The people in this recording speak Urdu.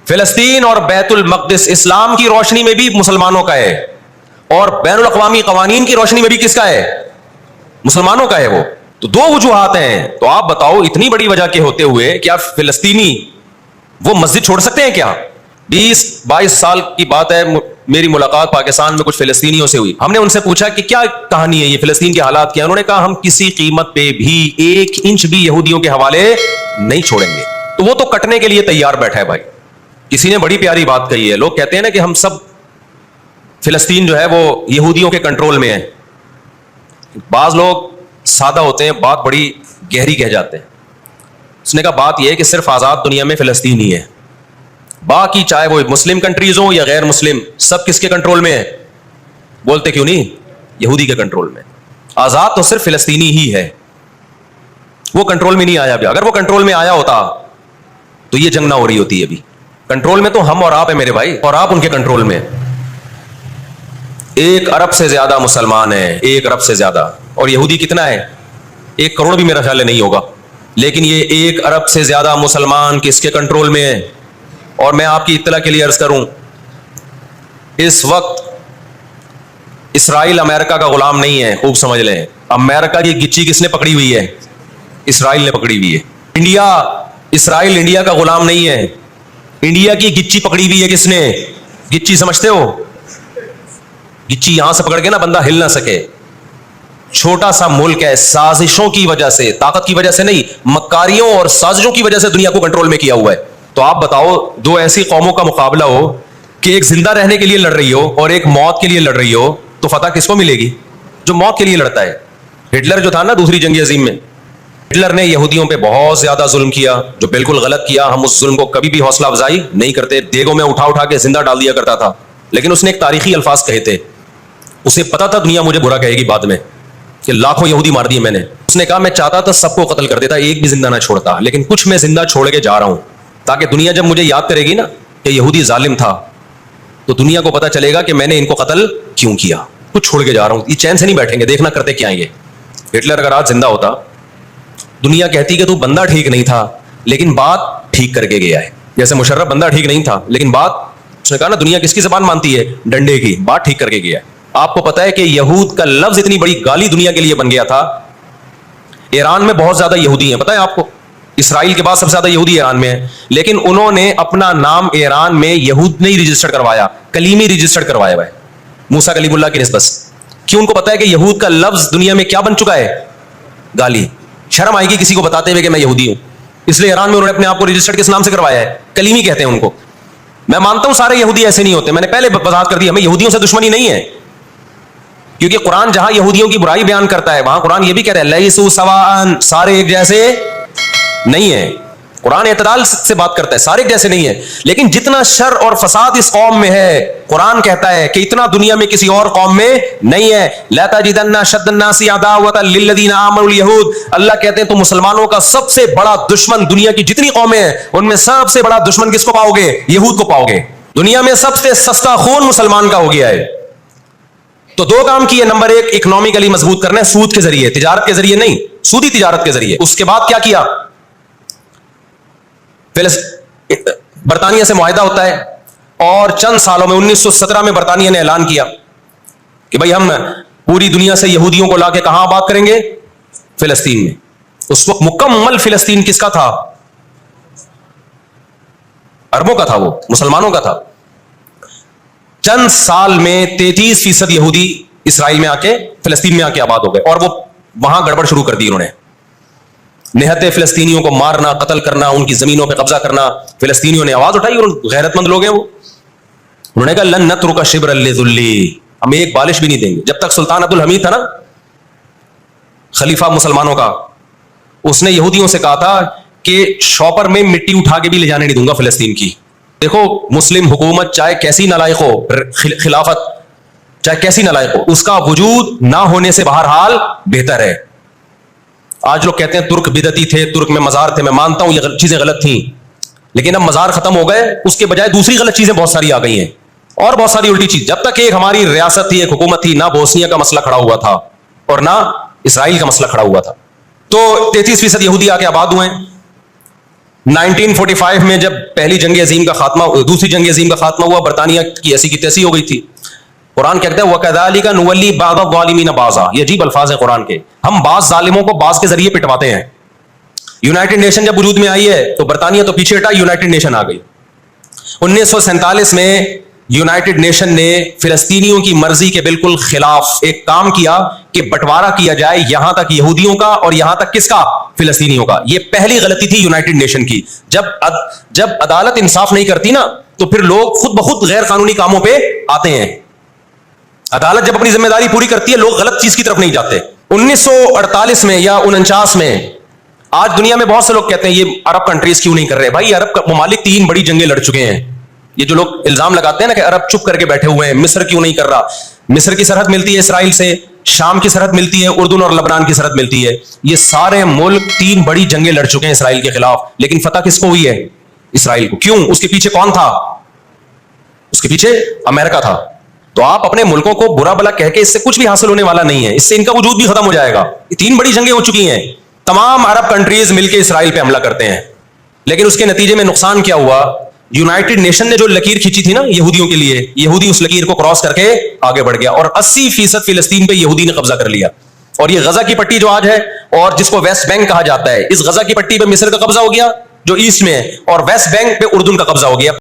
فلسطین اور بیت المقدس اسلام کی روشنی میں بھی مسلمانوں کا ہے اور بین الاقوامی قوانین کی روشنی میں بھی کس کا ہے؟ مسلمانوں کا ہے وہ. تو دو وجوہات ہیں. تو آپ بتاؤ اتنی بڑی وجہ کے ہوتے ہوئے کیا فلسطینی وہ مسجد چھوڑ سکتے ہیں کیا؟ 20-22 سال کی بات ہے, میری ملاقات پاکستان میں کچھ فلسطینیوں سے ہوئی. ہم نے ان سے پوچھا کہ کیا کہانی ہے یہ فلسطین کے حالات کیا؟ انہوں نے کہا ہم کسی قیمت پہ بھی 1 انچ بھی یہودیوں کے حوالے نہیں چھوڑیں گے. تو وہ تو کٹنے کے لیے تیار بیٹھا ہے بھائی. کسی نے بڑی پیاری بات کہی ہے, لوگ کہتے ہیں نا کہ ہم سب فلسطین جو ہے وہ یہودیوں کے کنٹرول میں ہے. بعض لوگ سادہ ہوتے ہیں, بات بڑی گہری کہہ جاتے ہیں. اس نے کہا بات یہ ہے کہ صرف آزاد دنیا میں فلسطین ہی ہے, باقی چاہے وہ مسلم کنٹریز ہوں یا غیر مسلم, سب کس کے کنٹرول میں ہے؟ بولتے کیوں نہیں؟ یہودی کے کنٹرول میں. آزاد تو صرف فلسطینی ہی ہے, وہ کنٹرول میں نہیں آیا ابھی. اگر وہ کنٹرول میں آیا ہوتا تو یہ جنگ نہ ہو رہی ہوتی. ابھی کنٹرول میں تو ہم اور آپ ہیں میرے بھائی, اور آپ ان کے کنٹرول میں. 1 ارب سے زیادہ مسلمان ہیں, 1 ارب سے زیادہ. اور یہودی کتنا ہے؟ 1 کروڑ بھی میرا خیال ہے نہیں ہوگا. لیکن یہ 1 ارب سے زیادہ مسلمان کس کے کنٹرول میں ہیں؟ اور میں آپ کی اطلاع کے لیے عرض کروں, اس وقت اسرائیل امریکہ کا غلام نہیں ہے. خوب سمجھ لیں, امریکہ کی گچی کس نے پکڑی ہوئی ہے؟ اسرائیل نے پکڑی ہوئی ہے. اسرائیل انڈیا کا غلام نہیں ہے. انڈیا کی گچی پکڑی ہوئی ہے کس نے؟ گچی سمجھتے ہو؟ گچی یہاں سے پکڑ کے نا بندہ ہل نہ سکے. چھوٹا سا ملک ہے, سازشوں کی وجہ سے, طاقت کی وجہ سے نہیں, مکاریوں اور سازشوں کی وجہ سے دنیا کو کنٹرول میں کیا ہوا ہے. تو آپ بتاؤ, 2 ایسی قوموں کا مقابلہ ہو کہ ایک زندہ رہنے کے لیے لڑ رہی ہو اور ایک موت کے لیے لڑ رہی ہو, تو فتح کس کو ملے گی؟ جو موت کے لیے لڑتا ہے. ہٹلر جو تھا نا دوسری جنگ عظیم میں, ہٹلر نے یہودیوں پہ بہت زیادہ ظلم کیا, جو بالکل غلط کیا. ہم اس ظلم کو کبھی بھی حوصلہ افزائی نہیں کرتے, دیگوں میں اٹھا کے زندہ ڈال دیا کرتا تھا. لیکن اس نے ایک تاریخی الفاظ کہے تھے, اسے پتا تھا دنیا مجھے برا کہے گی بعد میں کہ لاکھوں یہودی مار دیے میں نے. اس نے کہا میں چاہتا تھا سب کو قتل کر دیتا, ایک بھی زندہ نہ چھوڑتا, لیکن کچھ میں زندہ چھوڑ کے جا رہا ہوں تاکہ دنیا جب مجھے یاد کرے گی نا کہ یہودی ظالم تھا, تو دنیا کو پتا چلے گا کہ میں نے ان کو قتل کیوں کیا. کچھ چھوڑ کے جا رہا ہوں, یہ چین سے نہیں بیٹھیں گے, دیکھنا کرتے کیا ہیں یہ. ہٹلر اگر آج زندہ ہوتا, دنیا کہتی کہ تو بندہ ٹھیک نہیں تھا لیکن بات ٹھیک کر کے گیا ہے. جیسے مشرف بندہ ٹھیک نہیں تھا لیکن بات, اس نے کہا نا دنیا کس کی زبان مانتی ہے؟ ڈنڈے کی. بات ٹھیک کر کے گیا ہے. آپ کو پتا ہے کہ یہود کا لفظ اتنی بڑی گالی دنیا کے لیے بن گیا تھا. ایران میں بہت زیادہ یہودی ہیں, پتا ہے آپ کو, اسرائیل کے بعد سب سے زیادہ یہودی ایران میں ہیں, لیکن انہوں نے اپنا نام ایران میں یہود نہیں رجسٹر کروایا, کلیمی رجسٹر کروایا ہوا ہے موسیٰ کلیم اللہ کی نسبت. کیوں؟ ان کو پتا ہے کہ یہود کا لفظ دنیا میں کیا بن چکا ہے؟ گالی. شرم آئے گی کسی کو بتاتے ہوئے کہ میں یہودی ہوں, اس لیے ایران میں انہوں نے اپنے آپ کو رجسٹر کس نام سے کروایا ہے؟ کلیمی کہتے ہیں ان کو. میں مانتا ہوں سارے یہودی ایسے نہیں ہوتے, میں نے پہلے وضاحت کر دی, ہمیں یہودیوں سے دشمنی نہیں ہے, کیونکہ قرآن جہاں یہودیوں کی برائی بیان کرتا ہے وہاں قرآن یہ بھی کہتا ہے لیسوا سواء, سارے ایک جیسے نہیں ہیں. قرآن اعتدال سے بات کرتا ہے, سارے ایک جیسے نہیں ہیں. لیکن جتنا شر اور فساد اس قوم میں ہے, قرآن کہتا ہے کہ اتنا دنیا میں کسی اور قوم میں نہیں ہے. لا تجدن اشد الناس عداوۃ للذین آمنوا اليہود, اللہ کہتے ہیں تو مسلمانوں کا سب سے بڑا دشمن دنیا کی جتنی قومیں ہیں ان میں سب سے بڑا دشمن کس کو پاؤ گے؟ یہود کو پاؤ گے. دنیا میں سب سے سستا خون مسلمان کا ہو گیا ہے. تو 2 کام کیے, نمبر 1 اکنامکلی مضبوط کرنا ہے, سود کے ذریعے, تجارت کے ذریعے نہیں, سودی تجارت کے ذریعے. اس کے بعد کیا کیا؟ برطانیہ سے معاہدہ ہوتا ہے اور چند سالوں میں 1917 میں برطانیہ نے اعلان کیا کہ بھائی ہم پوری دنیا سے یہودیوں کو لا کے کہاں آباد کریں گے؟ فلسطین میں. اس وقت مکمل فلسطین کس کا تھا؟ عربوں کا تھا, وہ مسلمانوں کا تھا. چند سال میں 33% یہودی اسرائیل میں آ کے فلسطین میں آ کے آباد ہو گئے, اور وہ وہاں گڑبڑ شروع کر دی انہوں نے. نہتے فلسطینیوں کو مارنا, قتل کرنا, ان کی زمینوں پہ قبضہ کرنا. فلسطینیوں نے آواز اٹھائی, اور غیرت مند لوگ ہیں وہ, انہوں نے کہا لن نترک شبرا لذلی, ہم ایک بالش بھی نہیں دیں گے. جب تک سلطان عبد الحمید تھا نا, خلیفہ مسلمانوں کا, اس نے یہودیوں سے کہا تھا کہ شاپر میں مٹی اٹھا کے بھی لے جانے نہیں دوں گا فلسطین کی. دیکھو مسلم حکومت چاہے کیسی نالائق ہو, خلافت چاہے کیسی نالائق ہو, اس کا وجود نہ ہونے سے بہرحال بہتر ہے. آج لوگ کہتے ہیں ترک بدعتی تھے, ترک میں مزار تھے. میں مانتا ہوں یہ چیزیں غلط تھیں, لیکن اب مزار ختم ہو گئے, اس کے بجائے دوسری غلط چیزیں بہت ساری آ گئی ہیں, اور بہت ساری الٹی چیز. جب تک ایک ہماری ریاست تھی, ایک حکومت تھی, نہ بوسنیا کا مسئلہ کھڑا ہوا تھا اور نہ اسرائیل کا مسئلہ کھڑا ہوا تھا. تو 33% یہودی آ کے آباد ہوئے. 1945 میں جب پہلی جنگ عظیم کا خاتمہ، دوسری جنگ عظیم کا خاتمہ ہوا، برطانیہ کی ایسی کی تیسی ہو گئی تھی. قرآن کہتا ہے وَكَذَلِكَ نُوَلِّي بَعْضَ الظَّالِمِينَ بَعْضًا. یہ عجیب الفاظ ہیں قرآن کے. ہم بعض ظالموں کو بعض کے ذریعے پٹواتے ہیں. یونائٹڈ نیشن جب وجود میں آئی ہے تو برطانیہ تو پیچھے ہٹا، یونائٹڈ نیشن آ گئی. 1947 میں یونائٹڈ نیشن نے فلسطینیوں کی مرضی کے بالکل خلاف ایک کام کیا کہ بٹوارا کیا جائے یہاں تک یہودیوں کا اور یہاں تک کس کا؟ فلسطینیوں کا. یہ پہلی غلطی تھی یونائٹڈ نیشن کی. جب عدالت انصاف نہیں کرتی نا تو پھر لوگ خود بخود غیر قانونی کاموں پہ آتے ہیں. عدالت جب اپنی ذمہ داری پوری کرتی ہے لوگ غلط چیز کی طرف نہیں جاتے. 1948 میں یا 49 میں، آج دنیا میں بہت سے لوگ کہتے ہیں یہ عرب کنٹریز کیوں نہیں کر رہے. بھائی عرب ممالک 3 بڑی جنگیں لڑ چکے ہیں. یہ جو لوگ الزام لگاتے ہیں نا کہ عرب چپ کر کے بیٹھے ہوئے ہیں، مصر کیوں نہیں کر رہا. مصر کی سرحد ملتی ہے اسرائیل سے، شام کی سرحد ملتی ہے، اردن اور لبنان کی سرحد ملتی ہے. یہ سارے ملک 3 بڑی جنگیں لڑ چکے ہیں اسرائیل کے خلاف، لیکن فتح کس کو ہوئی ہے؟ اسرائیل کو. کیوں؟ اس کے پیچھے کون تھا؟ اس کے پیچھے امریکہ تھا. تو آپ اپنے ملکوں کو برا بلا کہہ کے اس سے کچھ بھی حاصل ہونے والا نہیں ہے. اس سے ان کا وجود بھی ختم ہو جائے گا. یہ 3 بڑی جنگیں ہو چکی ہیں، تمام عرب کنٹریز مل کے اسرائیل پہ حملہ کرتے ہیں. لیکن اس کے نتیجے میں نقصان کیا ہوا؟ یونائٹڈ نیشن نے جو لکیر کھینچی تھی نا یہودیوں کے لیے، یہودی اس لکیر کو کراس کر کے آگے بڑھ گیا اور 80% فلسطین پہ یہودی نے قبضہ کر لیا. اور یہ غزہ کی پٹی جو آج ہے اور جس کو ویسٹ بینک کہا جاتا ہے، اس غزہ کی پٹی پہ مصر کا قبضہ ہو گیا جو ایسٹ میں ہے، اور ویسٹ بینک پہ اردن کا قبضہ ہو گیا.